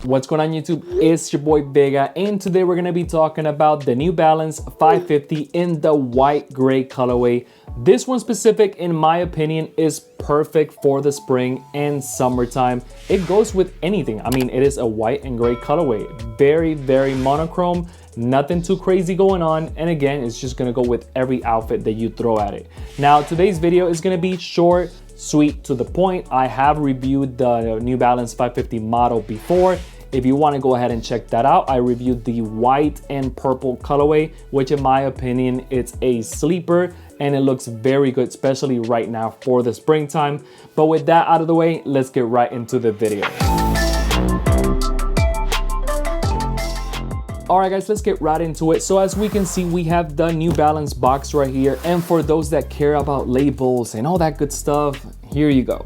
What's going on YouTube? It's your boy Vega, and today we're going to be talking about the New Balance 550 in the white gray colorway. This one specific, in my opinion, is perfect for the spring and summertime. It goes with anything. I mean, it is a white and gray colorway. Very, very monochrome. Nothing too crazy going on, and again, it's just gonna go with every outfit that you throw at it. Now, today's video is gonna be short, sweet, to the point. I have reviewed the New Balance 550 model before. If you want to go ahead and check that out, I reviewed the white and purple colorway, which in my opinion, it's a sleeper and it looks very good, especially right now for the springtime. But with that out of the way, let's get right into the video. All right, guys, let's get right into it. So as we can see, we have the New Balance box right here. And for those that care about labels and all that good stuff, here you go.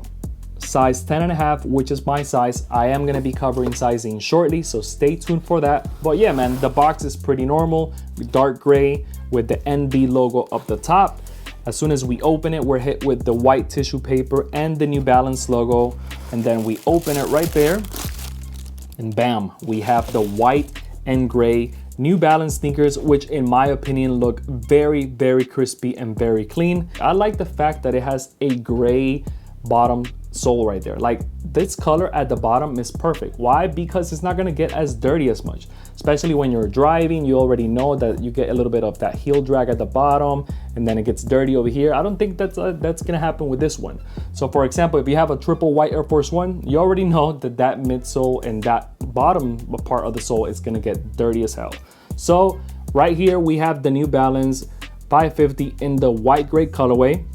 Size 10.5, which is my size. I am gonna be covering sizing shortly, so stay tuned for that. But yeah, man, the box is pretty normal, dark gray with the NB logo up the top. As soon as we open it, we're hit with the white tissue paper and the New Balance logo. And then we open it right there, and bam, we have the white and gray New Balance sneakers, which in my opinion look very, very crispy and very clean. I like the fact that it has a gray bottom sole right there. Like, this color at the bottom is perfect. Why? Because it's not going to get as dirty as much, especially when you're driving. You already know that you get a little bit of that heel drag at the bottom, and then it gets dirty over here. I don't think that's going to happen with this one. So for example, if you have a triple white Air Force One, you already know that that midsole and that bottom part of the sole is going to get dirty as hell. So right here we have the New Balance 550 in the white gray colorway.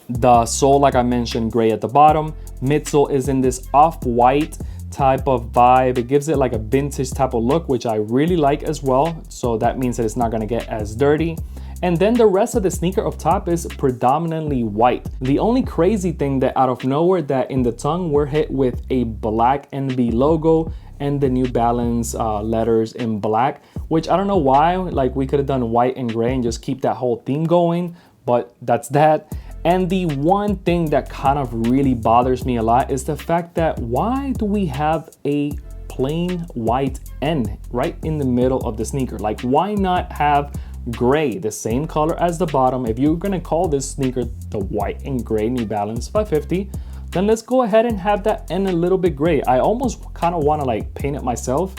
The sole, like I mentioned, gray at the bottom. Midsole is in this off-white type of vibe. It gives it like a vintage type of look, which I really like as well. So that means that it's not gonna get as dirty. And then the rest of the sneaker up top is predominantly white. The only crazy thing that out of nowhere, that in the tongue, we're hit with a black NB logo and the New Balance letters in black, which I don't know why. Like, we could have done white and gray and just keep that whole theme going, but that's that. And the one thing that kind of really bothers me a lot is the fact that why do we have a plain white N right in the middle of the sneaker? Like, why not have gray, the same color as the bottom? If you're gonna call this sneaker the white and gray New Balance 550, then let's go ahead and have that N a little bit gray. I almost kind of want to like paint it myself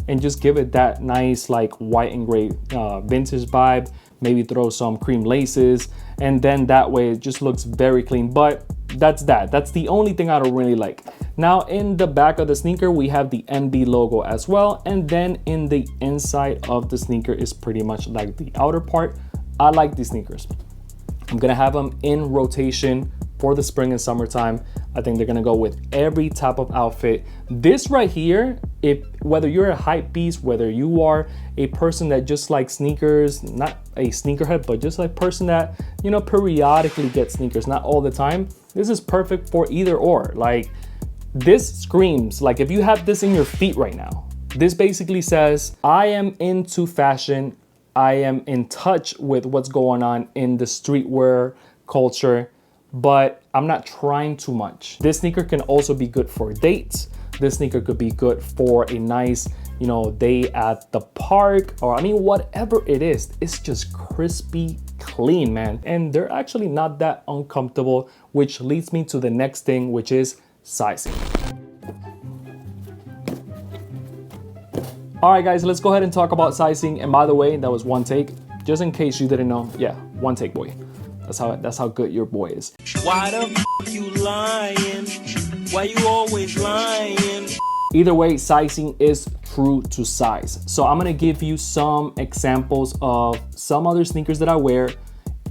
and just give it that nice like white and gray vintage vibe. Maybe throw some cream laces, and then that way it just looks very clean. But that's the only thing I don't really like. Now in the back of the sneaker, we have the NB logo as well, and then in the inside of the sneaker is pretty much like the outer part. I like these sneakers. I'm gonna have them in rotation for the spring and summertime. I think they're gonna go with every type of outfit. This right here, whether you're a hype beast, whether you are a person that just likes sneakers, not a sneakerhead, but just like person that, you know, periodically gets sneakers, not all the time, this is perfect for either or. Like, this screams, like, if you have this in your feet right now, this basically says, I am into fashion. I am in touch with what's going on in the streetwear culture, but I'm not trying too much. This sneaker can also be good for dates. This sneaker could be good for a nice, you know, day at the park, or I mean, whatever it is. It's just crispy clean, man. And they're actually not that uncomfortable, which leads me to the next thing, which is sizing. All right, guys, let's go ahead and talk about sizing. And by the way, that was one take, just in case you didn't know. Yeah, one take, boy. That's how good your boy is. Why the f you lying? Why you always lying? Either way, sizing is true to size. So I'm gonna give you some examples of some other sneakers that I wear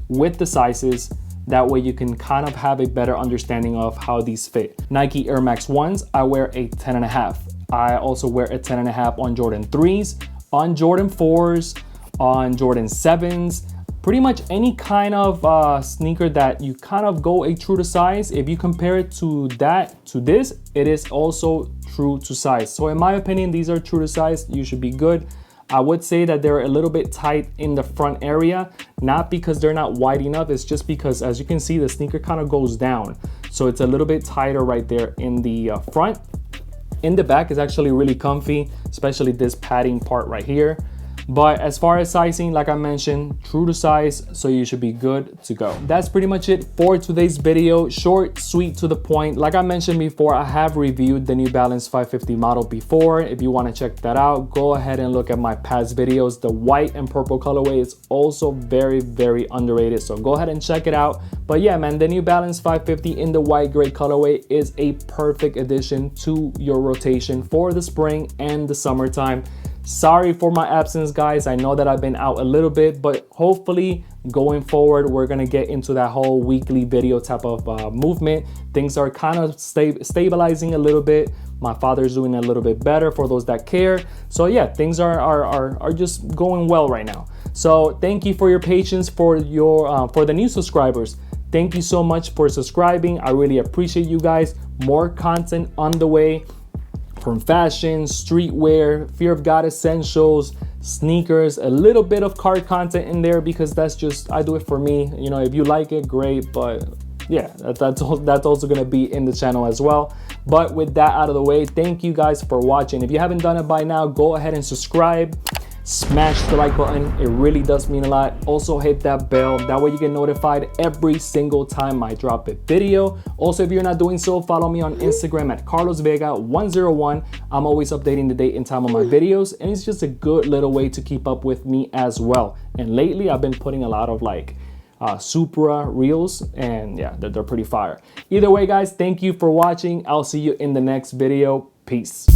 with the sizes. That way you can kind of have a better understanding of how these fit. Nike Air Max 1s, I wear a 10.5. I also wear a 10.5 on Jordan 3s, on Jordan 4s, on Jordan 7s. Pretty much any kind of sneaker that you kind of go a true to size. If you compare it to this, it is also true to size. So in my opinion, these are true to size. You should be good. I would say that they're a little bit tight in the front area, not because they're not wide enough. It's just because, as you can see, the sneaker kind of goes down. So it's a little bit tighter right there in the front. In the back is actually really comfy, especially this padding part right here. But as far as sizing, like I mentioned, true to size, so you should be good to go. That's pretty much it for today's video. Short, sweet, to the point. Like I mentioned before, I have reviewed the New Balance 550 model before. If you want to check that out, go ahead and look at my past videos. The white and purple colorway is also very, very underrated, so go ahead and check it out. But yeah, man, the New Balance 550 in the white gray colorway is a perfect addition to your rotation for the spring and the summertime. Sorry for my absence, guys. I know that I've been out a little bit, but hopefully going forward, we're gonna get into that whole weekly video type of movement. Things are kind of stabilizing a little bit. My father's doing a little bit better for those that care. So yeah, things are just going well right now. So thank you for your patience, for the new subscribers. Thank you so much for subscribing. I really appreciate you guys. More content on the way. From fashion, streetwear, fear of God essentials, sneakers, a little bit of card content in there because that's just, I do it for me. You know, if you like it, great, but yeah, that's also gonna be in the channel as well. But with that out of the way, thank you guys for watching. If you haven't done it by now, go ahead and subscribe. Smash the like button, it really does mean a lot. Also hit that bell, that way you get notified every single time I drop a video. Also, if you're not doing so, follow me on Instagram at carlosvega101. I'm always updating the date and time on my videos, and it's just a good little way to keep up with me as well. And lately I've been putting a lot of like Supra reels, and yeah, they're pretty fire. Either way, guys, thank you for watching. I'll see you in the next video. Peace.